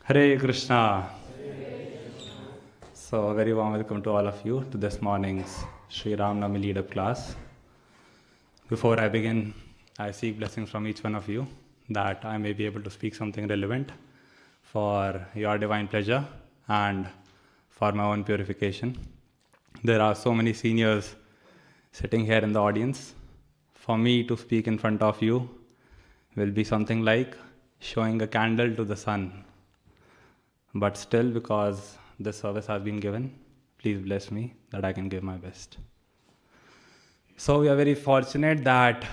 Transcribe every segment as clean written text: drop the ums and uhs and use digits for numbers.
Hare Krishna. So, a very warm welcome to all of you to this morning's Sri Navmi leadup class. Before I begin, I seek blessings from each one of you that I may be able to speak something relevant for your divine pleasure and for my own purification. There are so many seniors sitting here in the audience. For me to speak in front of you will be something like showing a candle to the sun. But still, because this service has been given, please bless me that I can give my best. So we are very fortunate that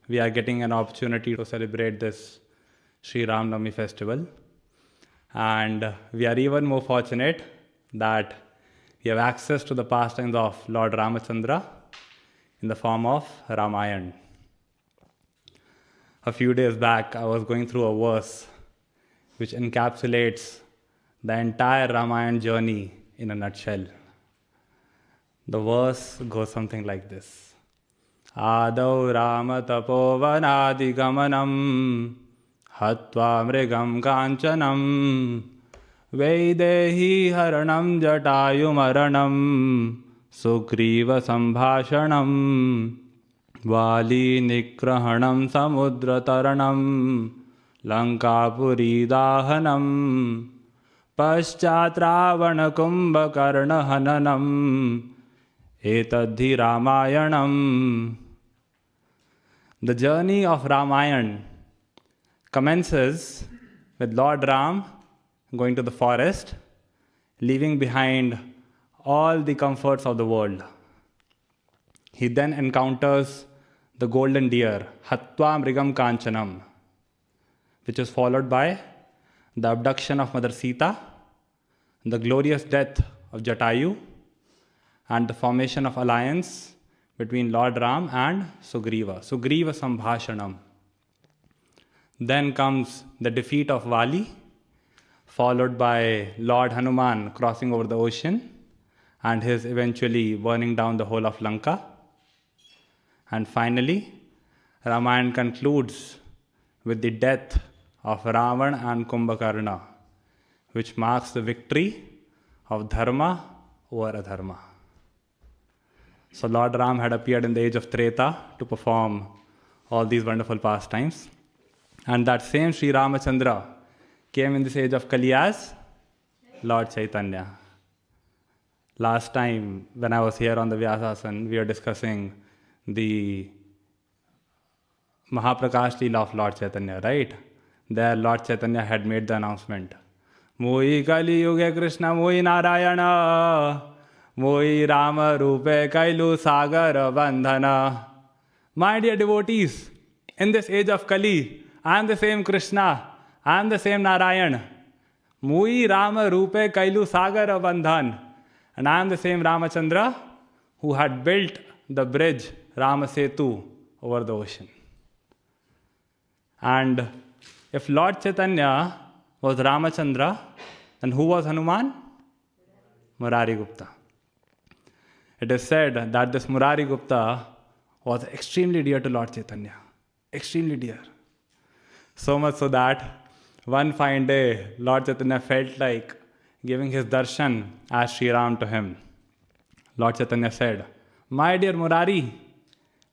we are getting an opportunity to celebrate this Sri Navmi festival. And we are even more fortunate that we have access to the pastimes of Lord Ramachandra in the form of Ramayan. A few days back, I was going through a verse which encapsulates the entire Ramayan journey in a nutshell. The verse goes something like this. Adau Rama tapovanadi gamanam hatva mrigam kanchanam vaidehi haranam jatayu maranam sugriva sambhashanam vali nikrahanam samudra taranam lankapuri dahanam paschat ravana kumbhakarna hananam etadhi ramayanam. The journey of Ramayan commences with Lord Ram going to the forest, leaving behind all the comforts of the world. He then encounters the golden deer, Hatva Mrigam Kanchanam, which is followed by the abduction of Mother Sita, the glorious death of Jatayu, and the formation of alliance between Lord Ram and Sugriva Sambhashanam. Then comes the defeat of Vali, followed by Lord Hanuman crossing over the ocean and his eventually burning down the whole of Lanka. And finally, Ramayan concludes with the death of Ravan and Kumbhakarna, which marks the victory of Dharma over Adharma. So Lord Ram had appeared in the age of Treta to perform all these wonderful pastimes. And that same Sri Ramachandra came in this age of Kali as Lord Chaitanya. Last time when I was here on the Vyasasan, we were discussing the Mahaprakash Leela of Lord Chaitanya, right? There Lord Chaitanya had made the announcement. Moi Kali Yuge Krishna Moi Narayana Moi Rama Rupe Kailu Sagar Bandhana. My dear devotees, in this age of Kali, I am the same Krishna, I am the same Narayan. Moi Rama Rupe Kailu Sagar Bandhan. And I am the same Ramachandra who had built the bridge Ramasetu over the ocean. And if Lord Chaitanya was Ramachandra, then who was Hanuman? Murari Gupta. It is said that this Murari Gupta was extremely dear to Lord Chaitanya. Extremely dear. So much so that one fine day, Lord Chaitanya felt like giving his darshan as Sri Ram to him. Lord Chaitanya said, My dear Murari,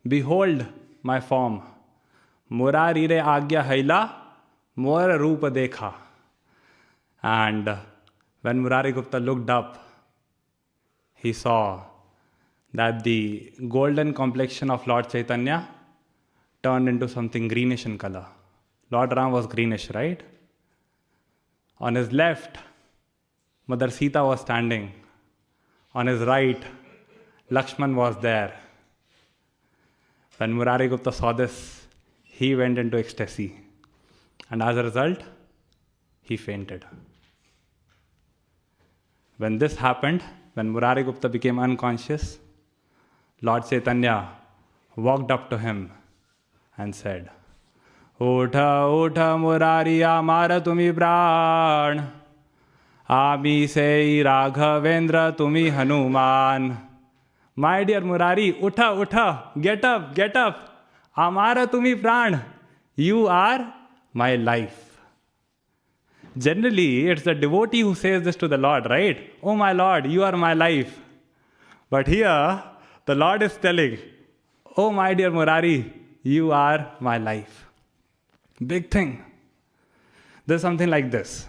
behold my form. Murari re agya haila, mor rupa dekha. And when Murari Gupta looked up, he saw that the golden complexion of Lord Chaitanya turned into something greenish in color. Lord Ram was greenish, right? On his left, Mother Sita was standing. On his right, Lakshman was there. When Murari Gupta saw this, he went into ecstasy. And as a result, he fainted. When this happened, when Murari Gupta became unconscious, Lord Chaitanya walked up to him and said, Utha, utha Murari amara tumi pran, Ami sei Raghavendra tumi Hanuman. My dear Murari, utha, utha, get up, Amara tumi pran, you are my life. Generally, it's the devotee who says this to the Lord, right? Oh my Lord, you are my life. But here, the Lord is telling, oh my dear Murari, you are my life. Big thing. There's something like this.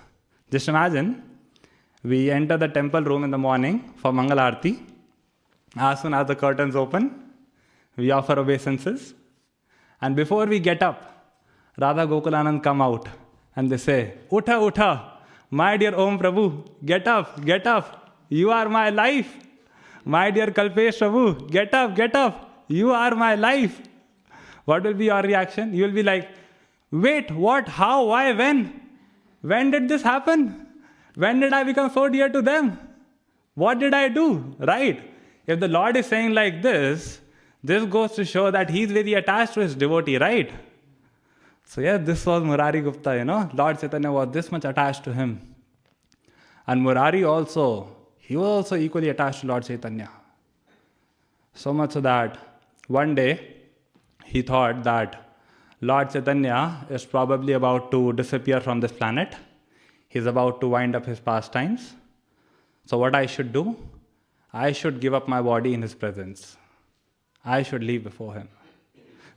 Just imagine, we enter the temple room in the morning for Mangal Aarti. As soon as the curtains open, we offer obeisances. And before we get up, Radha Gokulanand come out and they say, Utha, Utha, my dear Om Prabhu, get up, you are my life. My dear Kalpesh Prabhu, get up, you are my life. What will be your reaction? You will be like, wait, what, how, why, when? When did this happen? When did I become so dear to them? What did I do? Right? If the Lord is saying like this goes to show that He is very attached to His devotee, right? So yeah, this was Murari Gupta, Lord Chaitanya was this much attached to him. And Murari also, he was also equally attached to Lord Chaitanya. So much so that one day he thought that Lord Chaitanya is probably about to disappear from this planet. He's about to wind up his pastimes. So what I should do? I should give up my body in his presence. I should leave before him.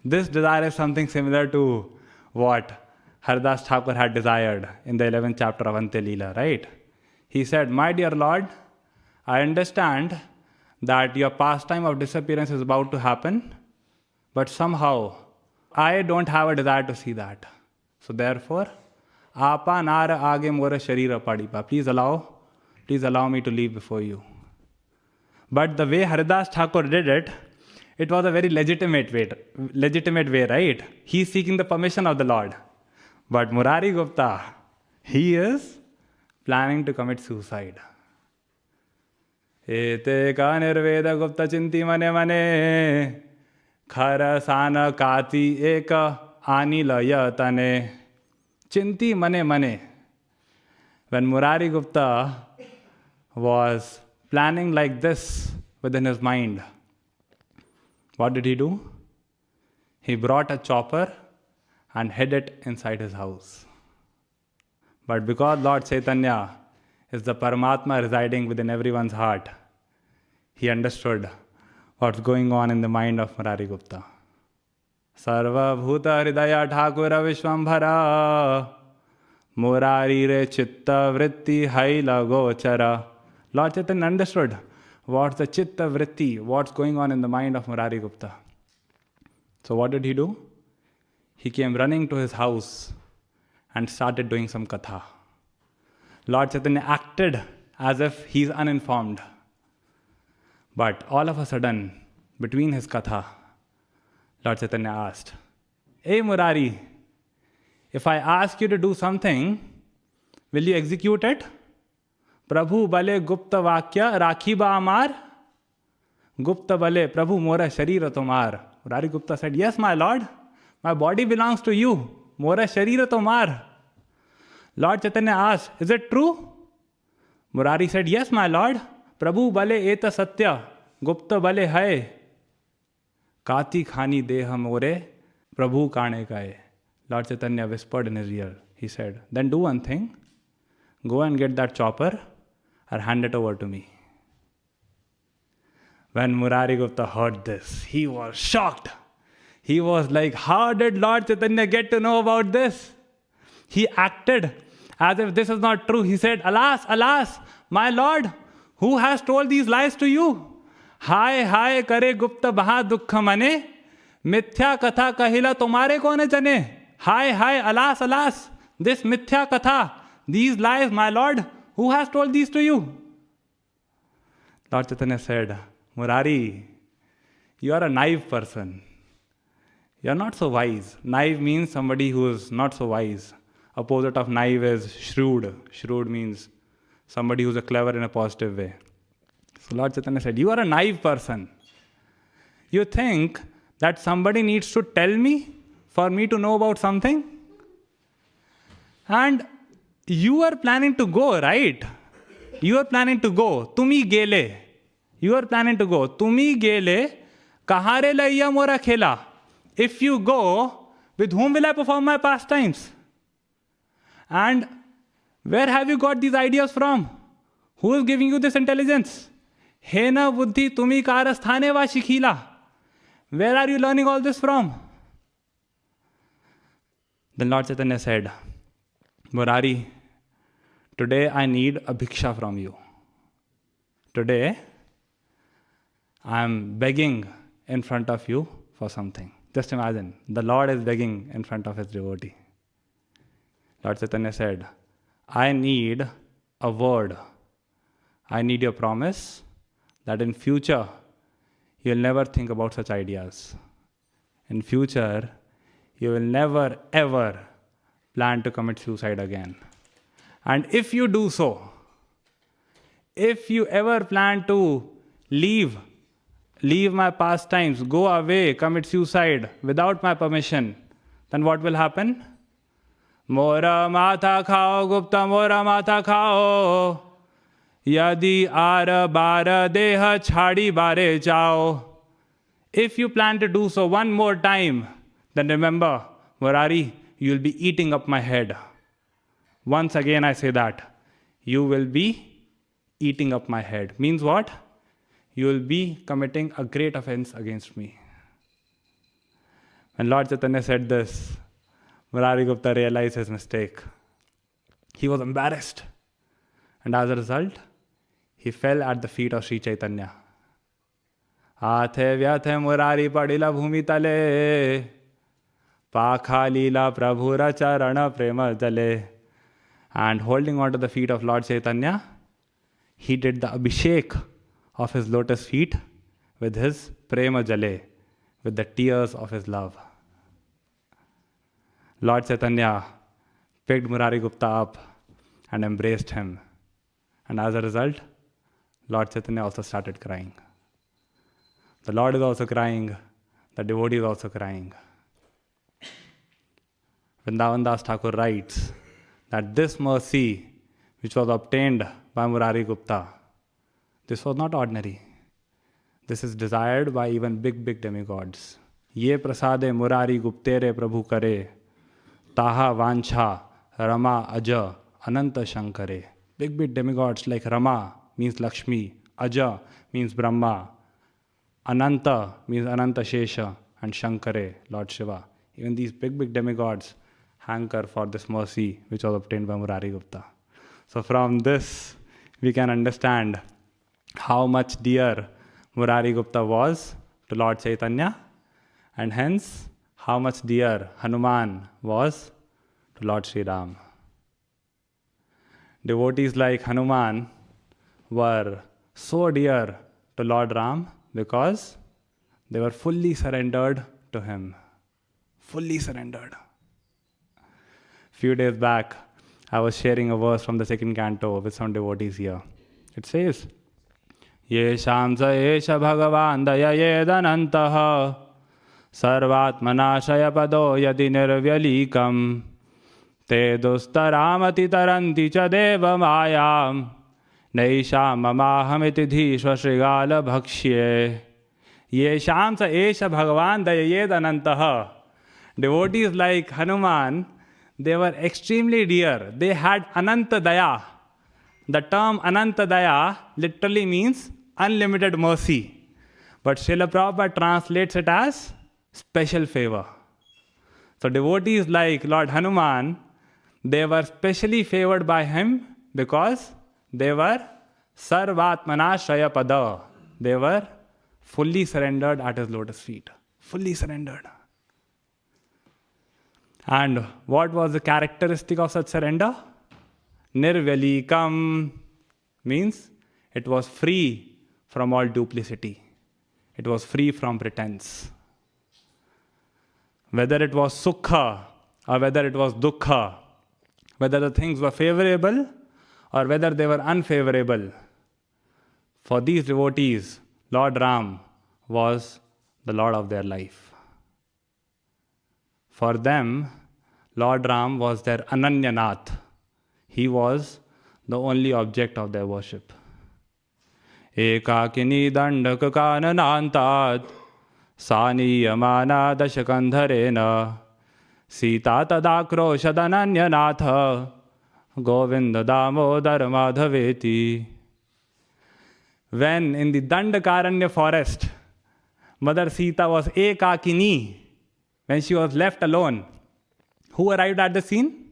This desire is something similar to what Haridas Thakur had desired in the 11th chapter of Ante Leela, right? He said, my dear Lord, I understand that your pastime of disappearance is about to happen, but somehow I don't have a desire to see that. So therefore, Apa nara age mora sharira padipa. Please allow me to leave before you. But the way Haridas Thakur did it, it was a very legitimate way, right? He is seeking the permission of the Lord. But Murari Gupta, he is planning to commit suicide. Ete ka nirveda Gupta chinti mane mane khara sana kati eka anilaya tane chinti mane mane. When Murari Gupta was planning like this within his mind, what did he do? He brought a chopper and hid it inside his house. But because Lord Chaitanya is the Paramatma residing within everyone's heart, he understood what's going on in the mind of Murari Gupta. Sarva bhuta hridaya thakura vishwambhara Murari re chitta vritti haila gochara. Lord Chaitanya understood what's the chitta vritti, what's going on in the mind of Murari Gupta. So what did he do? He came running to his house and started doing some katha. Lord Chaitanya acted as if he's uninformed. But all of a sudden, between his katha, Lord Chaitanya asked, Hey Murari, if I ask you to do something, will you execute it? Prabhu bale Gupta vakya rakhi ba amar. Gupta bale Prabhu mora sharira tomar. Murari Gupta said, yes, my Lord, my body belongs to you. Mora sharira tomar. Lord Chaitanya asked, is it true? Murari said, yes, my Lord. Prabhu bale eta satya. Gupta bale hai. Kati khani deha more. Prabhu kane kaye. Lord Chaitanya whispered in his ear. He said, then do one thing. Go and get that chopper or hand it over to me. When Murari Gupta heard this, he was shocked. He was like, how did Lord Chaitanya get to know about this? He acted as if this is not true. He said, alas, alas, my Lord, who has told these lies to you? Hai hai kare Gupta baha dukha mane, mithya katha kahila tumhare kone jane. Hai hai, alas, alas, this mithya katha, these lies, my Lord, who has told these to you? Lord Chaitanya said, Murari, you are a naive person. You are not so wise. Naive means somebody who is not so wise. Opposite of naive is shrewd. Shrewd means somebody who is clever in a positive way. So Lord Chaitanya said, you are a naive person. You think that somebody needs to tell me for me to know about something? And you are planning to go, right? You are planning to go. Tumi gele. You are planning to go. Tumi gele. Kahare laiya mora khela. If you go, with whom will I perform my pastimes? And Where have you got these ideas from? Who is giving you this intelligence? Hena buddhi tumi karasthane va shikhila. Where are you learning all this from? Then Lord Chaitanya said, Murari, today I need a bhiksha from you. Today I am begging in front of you for something. Just imagine, the Lord is begging in front of his devotee. Lord Chaitanya said, I need a word. I need your promise that in future you'll never think about such ideas. In future, you will never ever plan to commit suicide again. And if you do so, if you ever plan to leave my pastimes, go away, commit suicide without my permission, then what will happen? Mora matha khao, Gupta mora matha khao. Yadi ara bara deha chhadi bare jao. If you plan to do so one more time, then remember, Murari, you will be eating up my head. Once again I say that. You will be eating up my head. Means what? You will be committing a great offense against me. When Lord Chaitanya said this, Murari Gupta realized his mistake. He was embarrassed. And as a result, he fell at the feet of Sri Chaitanya. Athe vyathe Murari padila bhumi tale. Pakha lila prabhura charana prema jale. And holding on to the feet of Lord Chaitanya, he did the abhishek of his lotus feet with his prema jale, with the tears of his love. Lord Chaitanya picked Murari Gupta up and embraced him. And as a result, Lord Chaitanya also started crying. The Lord is also crying, the devotee is also crying. Vrindavan Das Thakur writes that this mercy which was obtained by Murari Gupta, this was not ordinary. This is desired by even big demigods. Ye prasade Murari Guptere Prabhu kare, taha vancha Rama aja Ananta Shankare. Big demigods like Rama means Lakshmi, Aja means Brahma, Ananta means Ananta Shesha, and Shankare, Lord Shiva. Even these big demigods hanker for this mercy which was obtained by Murari Gupta. So from this, we can understand how much dear Murari Gupta was to Lord Chaitanya, and hence how much dear Hanuman was to Lord Sri Ram. Devotees like Hanuman were so dear to Lord Ram because they were fully surrendered to him. Fully surrendered. Few days back, I was sharing a verse from the second canto with some devotees here. It says, Yesham sa esha bhagavan dayayedanantaha sarvatmanashaya pado yadi nirvyalikam te dustaramati taranti cha deva mayam naisham mamahamiti dhishva shrigala bhakshye. Yesham sa esha bhagavan dayayedanantaha. Devotees like Hanuman, they were extremely dear. They had Ananta Daya. The term Ananta Daya literally means unlimited mercy. But Srila Prabhupada translates it as special favor. So devotees like Lord Hanuman, they were specially favored by him because they were Sarvatmana Shraya Pada. They were fully surrendered at his lotus feet. Fully surrendered. And what was the characteristic of such surrender? Nirvyalikam means it was free from all duplicity. It was free from pretense. Whether it was sukha or whether it was dukkha, whether the things were favorable or whether they were unfavorable, for these devotees, Lord Ram was the Lord of their life. For them, Lord Ram was their Ananyanath. He was the only object of their worship. Ekakini dandaka kananantat saniyamana dashakandharena sita tadakroshadananyanatha Govinda Damodar Madhaveti. When in the Dandakaranya forest, Mother Sita was ekakini, when she was left alone, who arrived at the scene?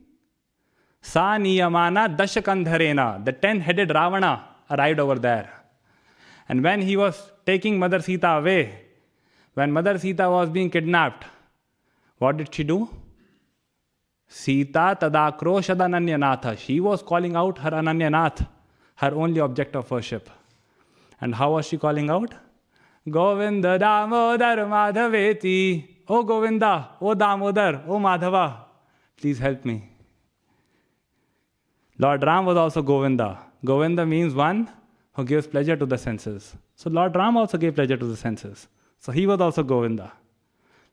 Sa Niyamana Dashakandharena, the 10-headed Ravana arrived over there. And when he was taking Mother Sita away, when Mother Sita was being kidnapped, what did she do? Sita Tadakroshad Ananyanatha. She was calling out her Ananyanath, her only object of worship. And how was she calling out? Govinda Damodar Madhaveti. Oh Govinda, oh Damodar, oh Madhava, please help me. Lord Ram was also Govinda. Govinda means one who gives pleasure to the senses. So Lord Ram also gave pleasure to the senses. So he was also Govinda.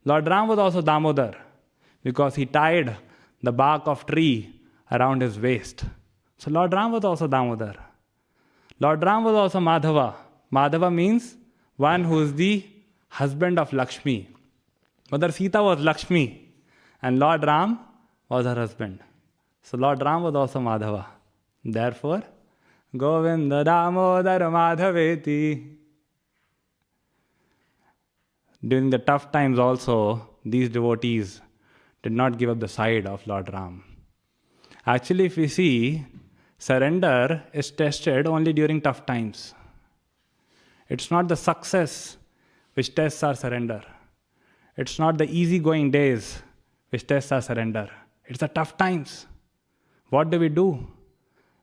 Lord Ram was also Damodar because he tied the bark of tree around his waist. So Lord Ram was also Damodar. Lord Ram was also Madhava. Madhava means one who is the husband of Lakshmi. Mother Sita was Lakshmi and Lord Ram was her husband. So Lord Ram was also Madhava. Therefore, Govinda Damodar Madhaveti. During the tough times also, these devotees did not give up the side of Lord Ram. Actually, if we see, surrender is tested only during tough times. It's not the success which tests our surrender. It's not the easygoing days which tests our surrender. It's the tough times. What do we do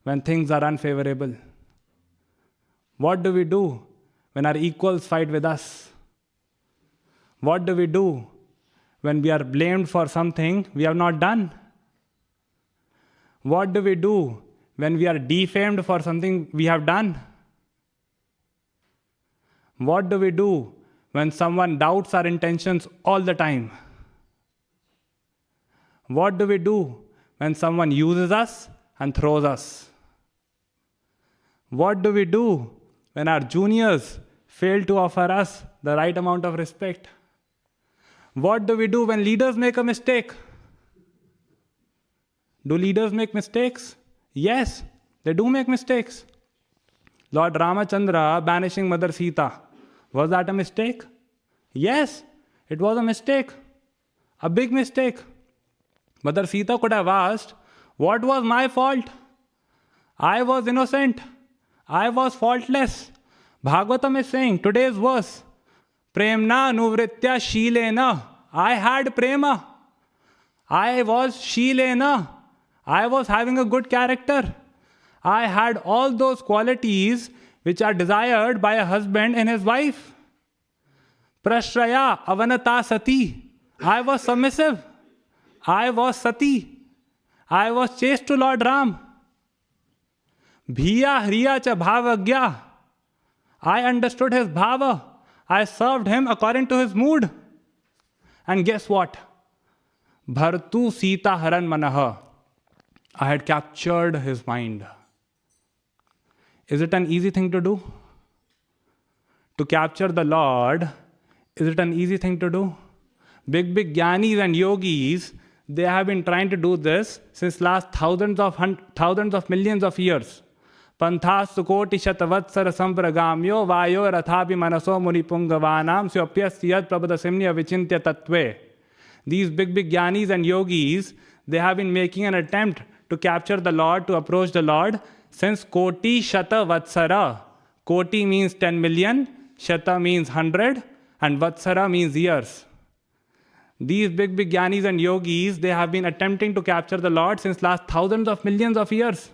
when things are unfavorable? What do we do when our equals fight with us? What do we do when we are blamed for something we have not done? What do we do when we are defamed for something we have done? What do we do when someone doubts our intentions all the time? What do we do when someone uses us and throws us? What do we do when our juniors fail to offer us the right amount of respect? What do we do when leaders make a mistake? Do leaders make mistakes? Yes, they do make mistakes. Lord Ramachandra banishing Mother Sita, was that a mistake? Yes, it was a mistake. A big mistake. Mother Sita could have asked, what was my fault? I was innocent. I was faultless. Bhagavatam is saying, today's verse, Premna nuvritya shilena. I had prema. I was shilena. I was having a good character. I had all those qualities which are desired by a husband in his wife. Prashraya avanata sati. I was submissive. I was sati. I was chaste to Lord Ram. Bhiya hriya cha bhavagya. I understood his bhava. I served him according to his mood. And guess what? Bhartu Sita Haran Manaha. I had captured his mind. Is it an easy thing to do? To capture the Lord, is it an easy thing to do? Big jnanis and yogis, they have been trying to do this since last thousands of millions of years. Panthas sukoti shatavatsara sampragamyo vayo rathapi manaso munipungavanam syopyasyat prabhadasimnya vichintya tattve. These big jnanis and yogis, they have been making an attempt to capture the Lord, to approach the Lord since koti shata vatsara. Koti means 10 million, shata means 100, and vatsara means years. These big jnanis and yogis, they have been attempting to capture the Lord since last thousands of millions of years.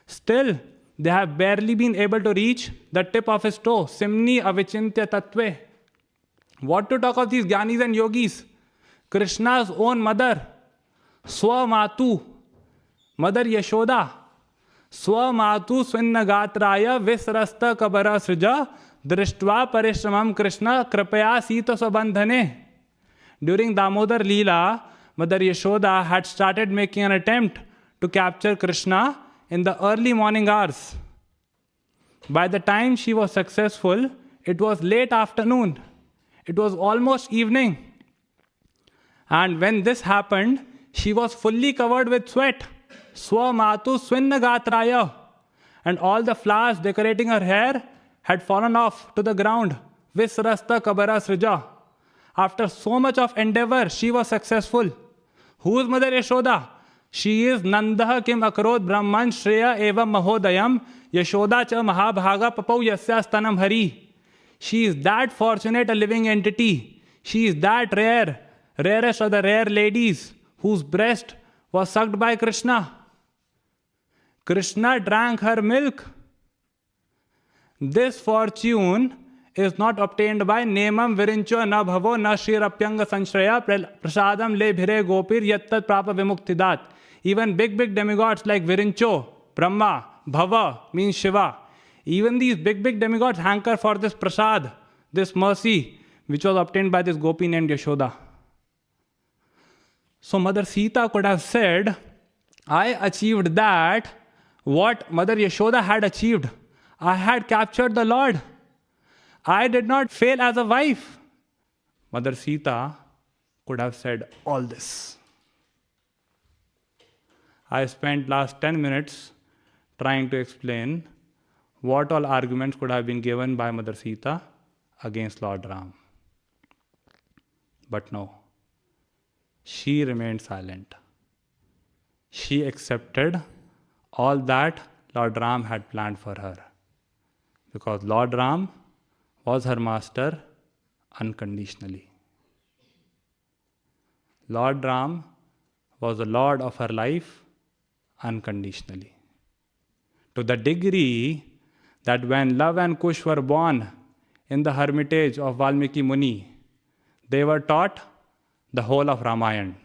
Still, they have barely been able to reach the tip of his toe. Simni avichintya tattve. What to talk of these jnanis and yogis? Krishna's own mother, Swamatu, Mother Yashoda, Swamatu Swinnagatraya Visrasta Kabara Srija Drishtva Parishramam Krishna Kripaya Sita Sabandhane. During Damodar Leela, Mother Yashoda had started making an attempt to capture Krishna in the early morning hours. By the time she was successful, it was late afternoon. It was almost evening. And when this happened, she was fully covered with sweat. Swamatu Swinnagatraya. And all the flowers decorating her hair had fallen off to the ground. Visrasta Kabara Srija. After so much of endeavor, she was successful. Who is Mother Yashoda? She is Nandah Kim Akarod Brahman Shreya Eva Mahodayam Yashoda Cha Mahabhaga Papau Yasya Stanam Hari. She is that fortunate a living entity. She is that rare, rarest of the rare ladies, whose breast was sucked by Krishna. Krishna drank her milk. This fortune is not obtained by Nemam Virincho na bhavo na shrirapyanga sanshraya prasadam le bhire gopir yattat prapa vimuktidat. Even big demigods like Virincho, Brahma, Bhava means Shiva. Even these big demigods hanker for this prasad, this mercy, which was obtained by this gopi named Yashoda. So Mother Sita could have said, I achieved that what Mother Yashoda had achieved. I had captured the Lord. I did not fail as a wife. Mother Sita could have said all this. I spent last 10 minutes trying to explain what all arguments could have been given by Mother Sita against Lord Ram. But no, she remained silent. She accepted all that Lord Ram had planned for her, because Lord Ram was her master unconditionally. Lord Ram was the Lord of her life unconditionally. To the degree that when Love and Kush were born in the hermitage of Valmiki Muni, they were taught the whole of Ramayan.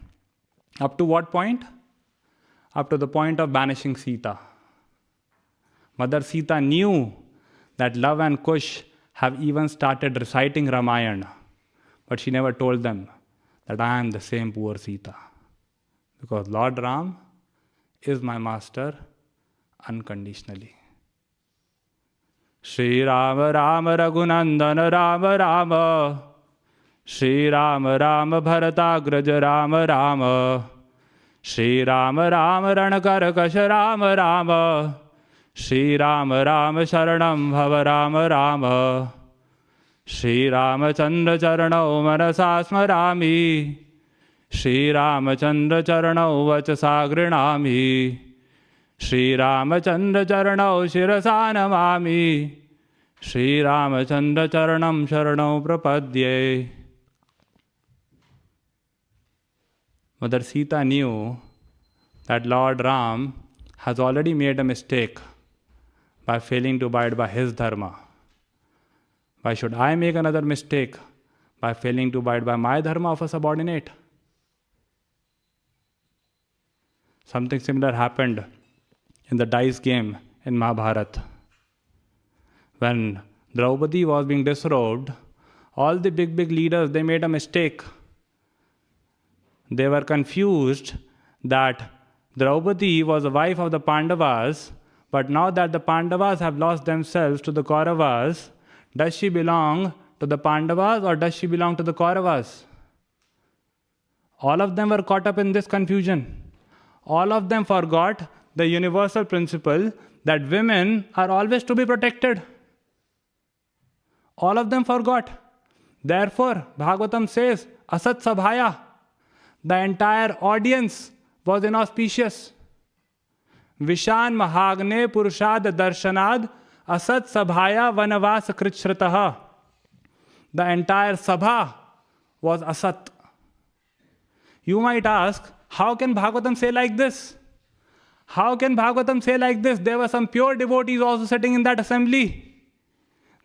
Up to what point? Up to the point of banishing Sita. Mother Sita knew that Love and Kush have even started reciting Ramayan, but she never told them that I am the same poor Sita, because Lord Ram is my master unconditionally. Shri Rama Rama Raghunandana Rama Rama, Shri Rama Rama Bharatagraja Rama Rama, Shri Rama Rama Ranakarakasha Rama Rama, Shri Rama Rama Sharanam Bhava Rama Rama, Shri Ramachandra Charanau Manasa Smarami, Shri Ramachandra Charanau Vachasa Grinami, Shri Ramachandra Charanau Shirasa Namami, Shri Ramachandra Charanam Sharanau Prapadye. Mother Sita knew that Lord Ram has already made a mistake by failing to abide by his dharma. Why should I make another mistake by failing to abide by my dharma of a subordinate? Something similar happened in the dice game in Mahabharat. When Draupadi was being disrobed, all the big leaders, they made a mistake. They were confused that Draupadi was the wife of the Pandavas, but now that the Pandavas have lost themselves to the Kauravas, does she belong to the Pandavas or does she belong to the Kauravas? All of them were caught up in this confusion. All of them forgot the universal principle that women are always to be protected. All of them forgot. Therefore, Bhagavatam says, Asat Sabhaya. The entire audience was inauspicious. Vishan Mahagne Purushad Darshanad Asat Sabhaya Vanavas Krichrataha. The entire Sabha was Asat. You might ask, how can Bhagavatam say like this? How can Bhagavatam say like this? There were some pure devotees also sitting in that assembly.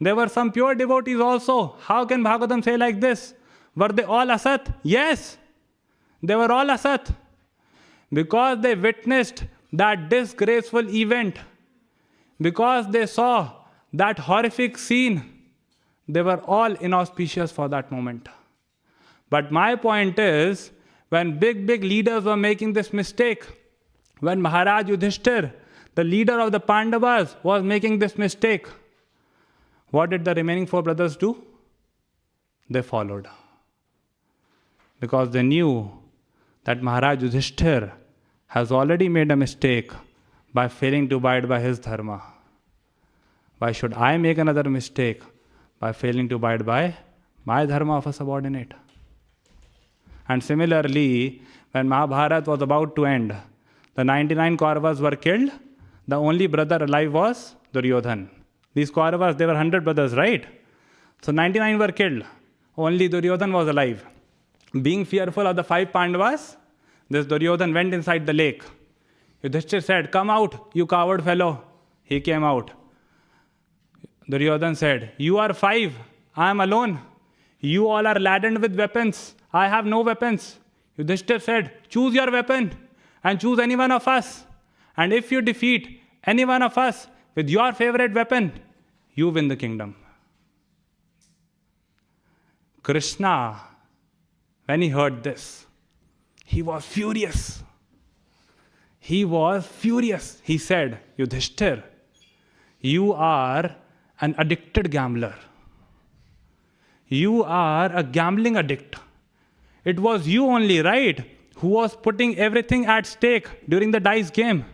There were some pure devotees also. How can Bhagavatam say like this? Were they all Asat? Yes. They were all Asat. Because they witnessed that disgraceful event, because they saw that horrific scene, they were all inauspicious for that moment. But my point is, when big leaders were making this mistake, when Maharaj Yudhishthir, the leader of the Pandavas, was making this mistake, what did the remaining four brothers do? They followed. Because they knew that Maharaj Yudhishthir has already made a mistake by failing to abide by his dharma. Why should I make another mistake by failing to abide by my dharma of a subordinate? And similarly, when Mahabharat was about to end, the 99 Kauravas were killed. The only brother alive was Duryodhan. These Kauravas, they were 100 brothers, right? So 99 were killed. Only Duryodhan was alive. Being fearful of the 5 Pandavas, this Duryodhan went inside the lake. Yudhishthir said, "Come out, you coward fellow." He came out. Duryodhan said, "You are 5, I am alone. You all are laden with weapons. I have no weapons." Yudhishthir said, "Choose your weapon and choose any one of us. And if you defeat any one of us with your favorite weapon, you win the kingdom." Krishna, when he heard this, he was furious. He was furious. He said, "Yudhishthir, you are an addicted gambler. You are a gambling addict. It was you only, right, who was putting everything at stake during the dice game.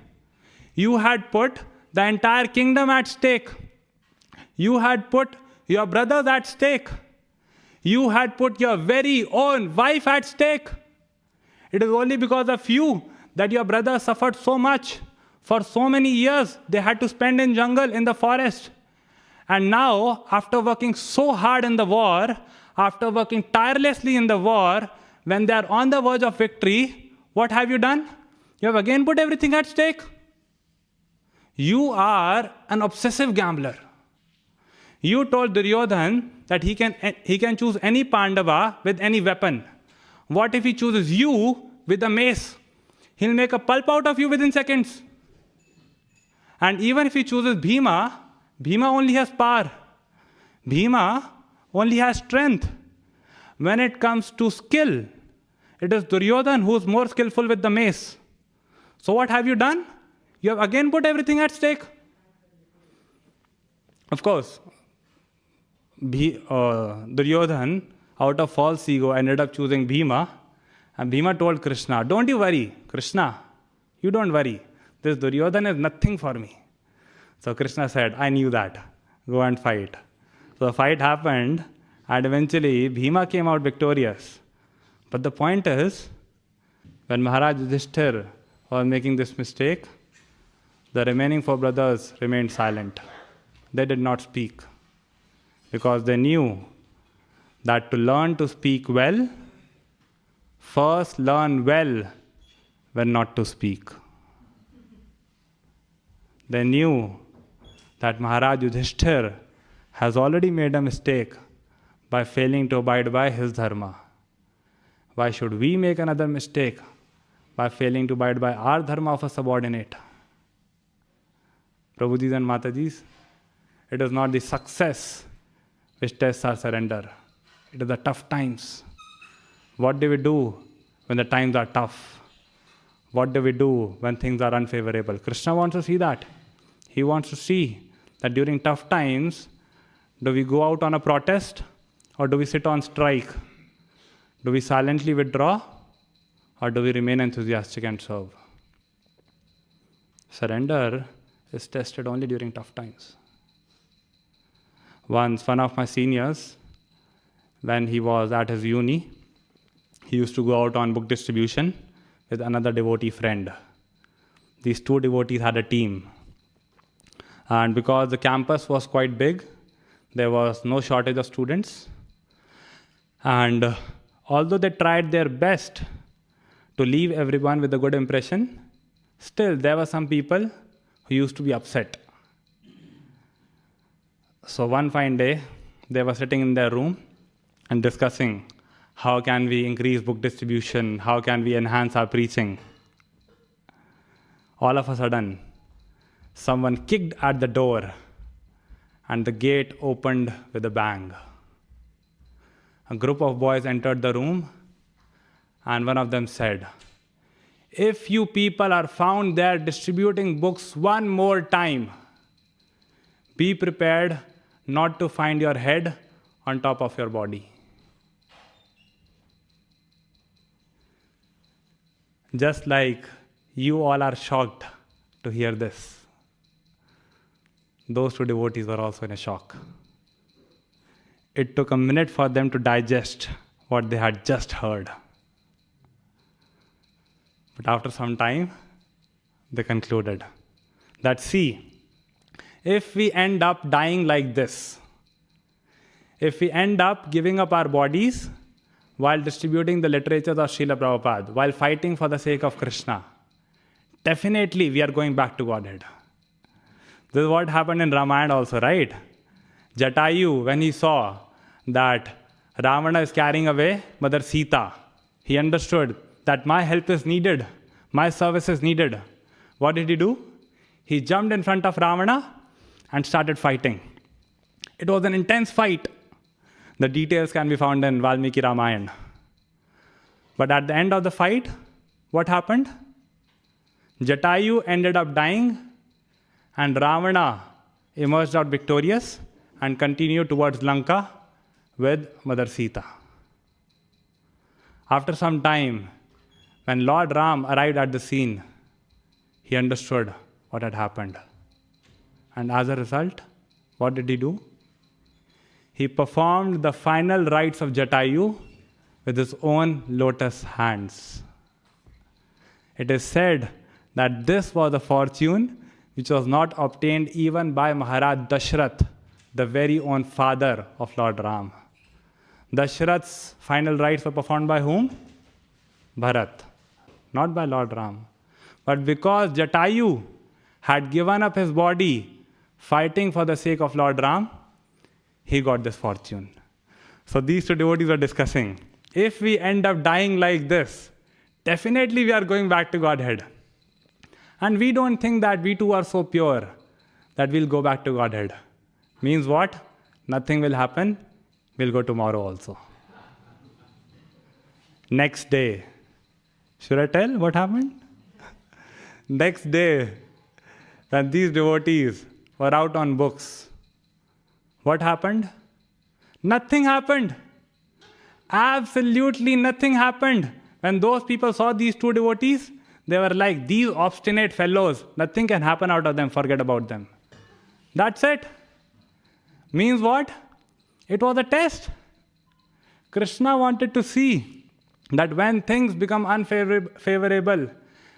You had put the entire kingdom at stake. You had put your brothers at stake. You had put your very own wife at stake. It is only because of you that your brothers suffered so much. For so many years, they had to spend in jungle, in the forest. And now, after working so hard in the war, after working tirelessly in the war, when they are on the verge of victory, what have you done? You have again put everything at stake. You are an obsessive gambler. You told Duryodhan that he can choose any Pandava with any weapon. What if he chooses you with a mace? He'll make a pulp out of you within seconds. And even if he chooses Bhima, Bhima only has power. Bhima only has strength. When it comes to skill, it is Duryodhan who is more skillful with the mace. So what have you done? You have again put everything at stake. Of course, Duryodhan, out of false ego, ended up choosing Bhima. And Bhima told Krishna, "Don't you worry, Krishna, you don't worry. This Duryodhan is nothing for me." So Krishna said, "I knew that. Go and fight." So the fight happened, and eventually Bhima came out victorious. But the point is, when Maharaj Yudhishthir was making this mistake, the remaining 4 brothers remained silent. They did not speak, because they knew that to learn to speak well, first learn well when not to speak. They knew that Maharaj Yudhishthir has already made a mistake by failing to abide by his dharma. Why should we make another mistake by failing to abide by our dharma of a subordinate? Prabhujis and Matajis, it is not the success which tests our surrender. It is the tough times. What do we do when the times are tough? What do we do when things are unfavorable? Krishna wants to see that. He wants to see that during tough times, do we go out on a protest or do we sit on strike? Do we silently withdraw or do we remain enthusiastic and serve? Surrender is tested only during tough times. Once, one of my seniors, when he was at his uni, he used to go out on book distribution with another devotee friend. These 2 devotees had a team. And because the campus was quite big, there was no shortage of students. And although they tried their best to leave everyone with a good impression, still there were some people who used to be upset. So one fine day, they were sitting in their room and discussing how can we increase book distribution, how can we enhance our preaching. All of a sudden, someone kicked at the door and the gate opened with a bang. A group of boys entered the room and one of them said, "If you people are found there distributing books one more time, be prepared not to find your head on top of your body." Just like You all are shocked to hear this. Those two devotees were also in a shock. It took a minute for them to digest what they had just heard. But after some time, they concluded that, see, if we end up dying like this, if we end up giving up our bodies while distributing the literatures of Srila Prabhupada, while fighting for the sake of Krishna, definitely we are going back to Godhead. This is what happened in Ramayan also, right? Jatayu, when he saw that Ravana is carrying away Mother Sita, he understood that my help is needed, my service is needed. What did he do? He jumped in front of Ravana and started fighting. It was an intense fight. The details can be found in Valmiki Ramayan. But at the end of the fight, what happened? Jatayu ended up dying, and Ravana emerged out victorious and continued towards Lanka with Mother Sita. After some time, when Lord Ram arrived at the scene, he understood what had happened. And as a result, what did he do? He performed the final rites of Jatayu with his own lotus hands. It is said that this was a fortune which was not obtained even by Maharaj Dashrath, the very own father of Lord Ram. Dashrath's final rites were performed by whom? Bharat, not by Lord Ram. But because Jatayu had given up his body fighting for the sake of Lord Ram, he got this fortune. So these two devotees were discussing, if we end up dying like this, definitely we are going back to Godhead. And we don't think that we too are so pure that we'll go back to Godhead. Means what? Nothing will happen. We'll go tomorrow also. Next day. Should I tell what happened? Next day, when these devotees were out on books, what happened? Nothing happened. Absolutely nothing happened. When those people saw these two devotees, they were like, these obstinate fellows, nothing can happen out of them, forget about them. That's it. Means what? It was a test. Krishna wanted to see that when things become unfavorable,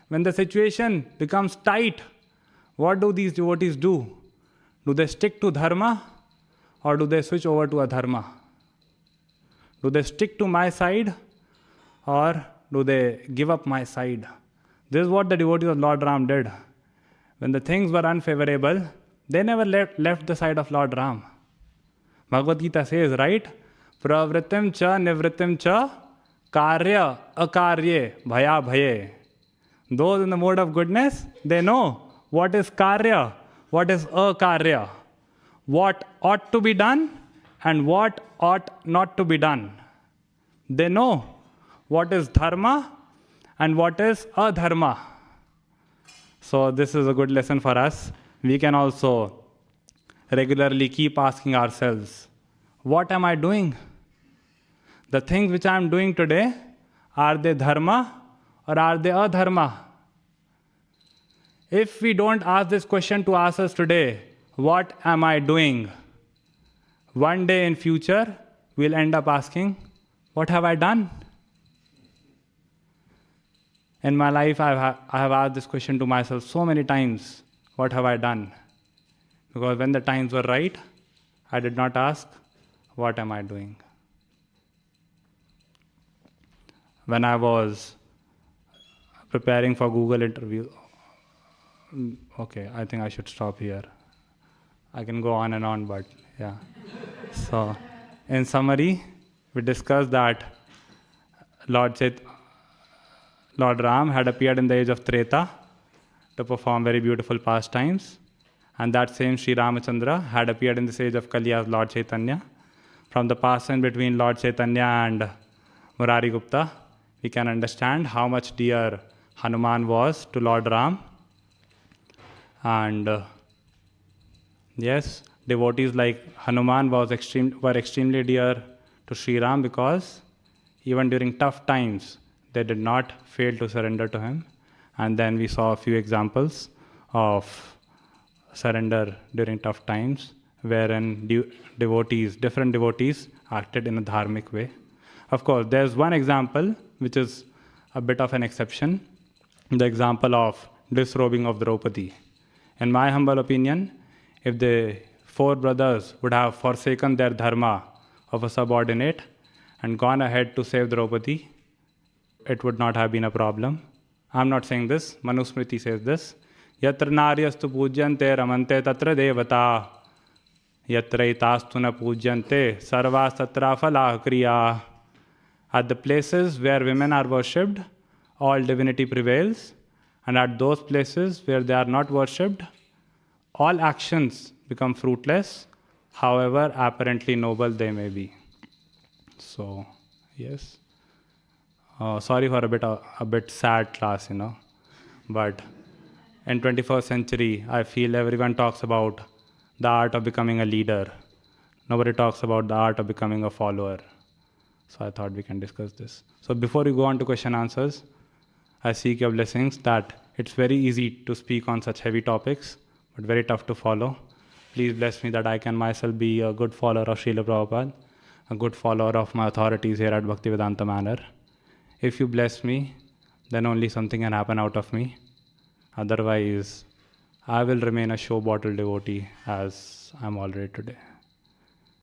when the situation becomes tight, what do these devotees do? Do they stick to dharma or do they switch over to adharma? Do they stick to my side or do they give up my side? This is what the devotees of Lord Ram did. When the things were unfavorable, they never left the side of Lord Ram. Bhagavad Gita says, right? Pravritim cha nivritim cha karya akarye bhaya bhaye. Those in the mode of goodness, they know what is karya, what is akarya, what ought to be done and what ought not to be done. They know what is dharma and what is adharma. So this is a good lesson for us. We can also regularly keep asking ourselves, what am I doing? The things which I am doing today, are they dharma or are they adharma? If we don't ask this question to ourselves today, what am I doing? One day in future, we'll end up asking, what have I done? In my life, I have asked this question to myself so many times, what have I done? Because when the times were right, I did not ask, what am I doing? When I was preparing for Google interview, okay, I think I should stop here. I can go on and on, but yeah. So, in summary, we discussed that Lord Ram had appeared in the age of Treta to perform very beautiful pastimes, and that same Sri Ramachandra had appeared in this age of Kali as Lord Chaitanya. From the pastime between Lord Chaitanya and Murari Gupta, we can understand how much dear Hanuman was to Lord Ram. And yes, devotees like Hanuman were extremely dear to Sri Ram because even during tough times, they did not fail to surrender to him. And then we saw a few examples of surrender during tough times, wherein different devotees acted in a dharmic way. Of course, there's one example which is a bit of an exception, the example of disrobing of Draupadi. In my humble opinion, if the four brothers would have forsaken their dharma of a subordinate and gone ahead to save Draupadi, it would not have been a problem. I'm not saying this, Manusmriti says this. Yatra naryastu pujyante ramante tatra devata. Yatra itastu na pujyante sarvas tatra phala kriya. At the places where women are worshipped, all divinity prevails. And at those places where they are not worshipped, all actions become fruitless, however apparently noble they may be. So, yes. Sorry for a bit sad class, but in 21st century, I feel everyone talks about the art of becoming a leader. Nobody talks about the art of becoming a follower. So I thought we can discuss this. So before we go on to question answers, I seek your blessings that it's very easy to speak on such heavy topics, but very tough to follow. Please bless me that I can myself be a good follower of Srila Prabhupada, a good follower of my authorities here at Bhaktivedanta Manor. If you bless me, then only something can happen out of me. Otherwise, I will remain a show bottle devotee as I'm already today.